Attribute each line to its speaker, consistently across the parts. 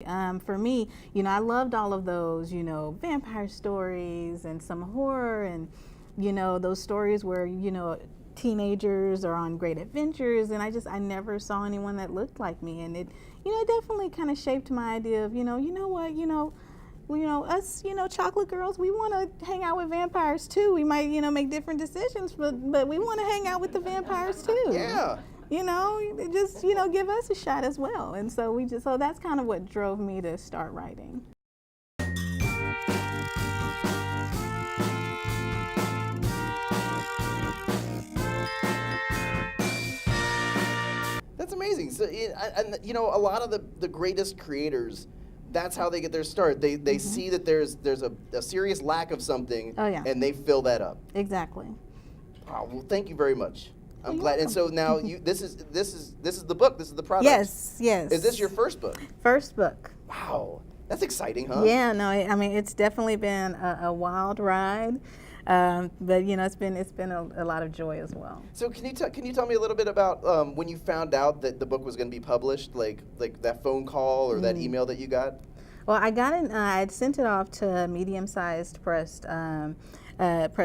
Speaker 1: For me, I loved all of those, vampire stories and some horror and, those stories where, teenagers are on great adventures. And I never saw anyone that looked like me. And it definitely kind of shaped my idea of, us, chocolate girls, we want to hang out with vampires too. We might, make different decisions, but we want to hang out with the vampires too.
Speaker 2: Yeah.
Speaker 1: Just, give us a shot as well. And so so that's kind of what drove me to start writing.
Speaker 2: That's amazing. So, a lot of the greatest creators, that's how they get their start. They see that there's a serious lack of something,
Speaker 1: Oh, yeah.
Speaker 2: and they fill that up.
Speaker 1: Exactly.
Speaker 2: Wow. Well, thank you very much. I'm
Speaker 1: You're
Speaker 2: glad. And so now this is the book. This is the product.
Speaker 1: Yes.
Speaker 2: Is this your first book?
Speaker 1: First book?
Speaker 2: Wow. That's exciting, huh?
Speaker 1: Yeah. No. I mean, it's definitely been a wild ride, but it's been a lot of joy as well.
Speaker 2: So can you tell me a little bit about when you found out that the book was going to be published, like that phone call or that email that you got?
Speaker 1: Well, I got it. I'd sent it off to a medium-sized press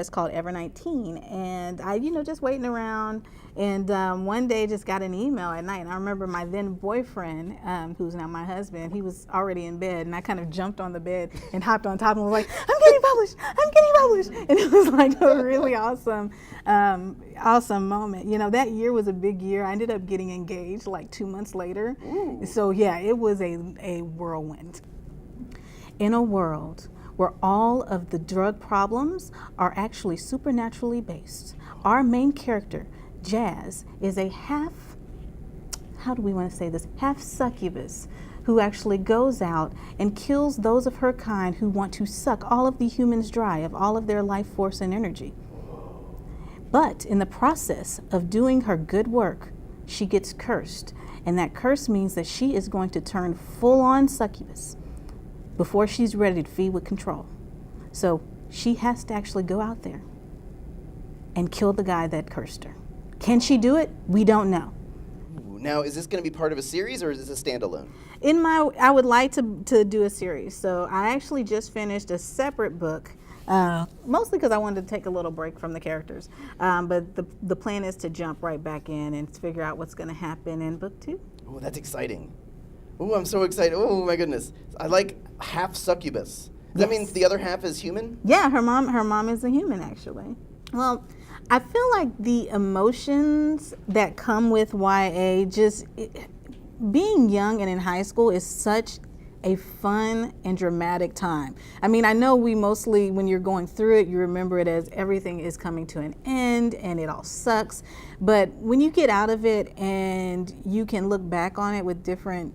Speaker 1: called Ever 19, and I, just waiting around, and one day just got an email at night. And I remember my then boyfriend, who's now my husband, he was already in bed, and I kind of jumped on the bed and hopped on top and was like, "I'm getting published! I'm getting published!" And it was like a really awesome moment. That year was a big year. I ended up getting engaged like 2 months later.
Speaker 2: Ooh.
Speaker 1: So yeah, it was a whirlwind. In a world where all of the drug problems are actually supernaturally based, our main character, Jazz, is a half succubus who actually goes out and kills those of her kind who want to suck all of the humans dry of all of their life force and energy. But in the process of doing her good work, she gets cursed, and that curse means that she is going to turn full-on succubus before she's ready to feed with control. So she has to actually go out there and kill the guy that cursed her. Can she do it? We don't know.
Speaker 2: Now, is this going to be part of a series or is this a standalone?
Speaker 1: I would like to do a series. So I actually just finished a separate book, mostly because I wanted to take a little break from the characters. But the plan is to jump right back in and figure out what's going to happen in book 2.
Speaker 2: Oh, that's exciting. Oh, I'm so excited. Oh, my goodness. I like half succubus. Does that mean the other half is human?
Speaker 1: Yeah, her mom is a human, actually. Well, I feel like the emotions that come with YA, being young and in high school is such a fun and dramatic time. I mean, I know we mostly, when you're going through it, you remember it as everything is coming to an end and it all sucks. But when you get out of it and you can look back on it with a different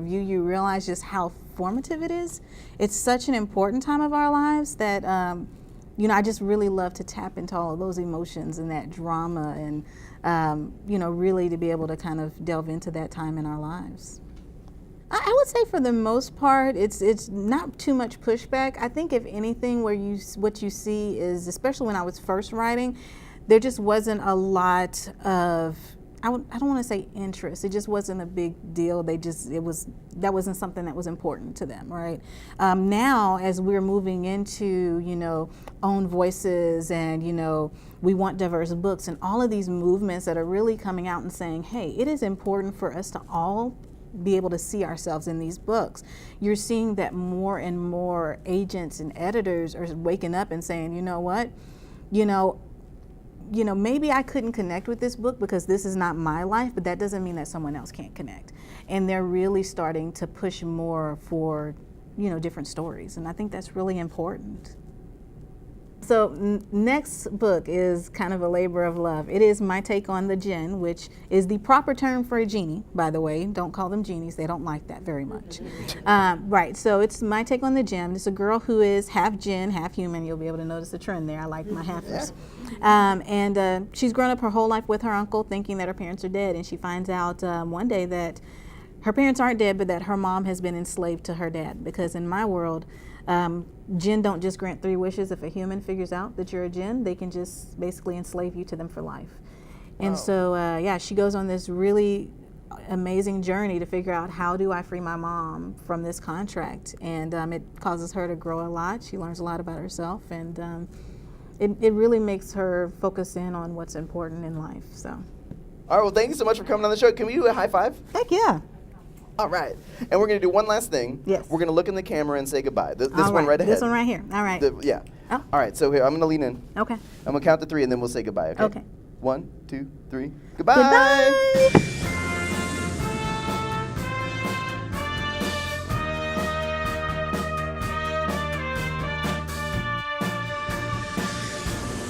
Speaker 1: view, you realize just how formative it is. It's such an important time of our lives that, I just really love to tap into all of those emotions and that drama and, really to be able to kind of delve into that time in our lives. I would say for the most part, it's not too much pushback. I think if anything, what you see is, especially when I was first writing, there just wasn't a lot of, I don't want to say interest. It just wasn't a big deal. That wasn't something that was important to them, right? Now, as we're moving into, own voices and, we want diverse books and all of these movements that are really coming out and saying, hey, it is important for us to all be able to see ourselves in these books. You're seeing that more and more agents and editors are waking up and saying, you know what, maybe I couldn't connect with this book because this is not my life, but that doesn't mean that someone else can't connect. And they're really starting to push more for, different stories. And I think that's really important. So next book is kind of a labor of love. It is my take on the djinn, which is the proper term for a genie, by the way. Don't call them genies. They don't like that very much. Right, so it's my take on the djinn. It's a girl who is half djinn, half human. You'll be able to notice the trend there. I like my halfers. And she's grown up her whole life with her uncle, thinking that her parents are dead. And she finds out one day that her parents aren't dead, but that her mom has been enslaved to her dad. Because in my world, jinn don't just grant 3 wishes. If a human figures out that you're a jinn, they can just basically enslave you to them for life. And so, she goes on this really amazing journey to figure out how do I free my mom from this contract, and it causes her to grow a lot. She learns a lot about herself, and it really makes her focus in on what's important in life. So,
Speaker 2: All right, well, thank you so much for coming on the show. Can we do a high five?
Speaker 1: heck yeah.
Speaker 2: All right. And we're going to do one last thing.
Speaker 1: Yes.
Speaker 2: We're going to look in the camera and say goodbye. This
Speaker 1: All
Speaker 2: one right ahead.
Speaker 1: This one right here. All right.
Speaker 2: Yeah.
Speaker 1: Oh.
Speaker 2: All right, so here, I'm going to lean in.
Speaker 1: Okay.
Speaker 2: I'm going to count to 3, and then we'll say goodbye, okay?
Speaker 1: Okay.
Speaker 2: 1, 2, 3. Goodbye.
Speaker 1: Goodbye.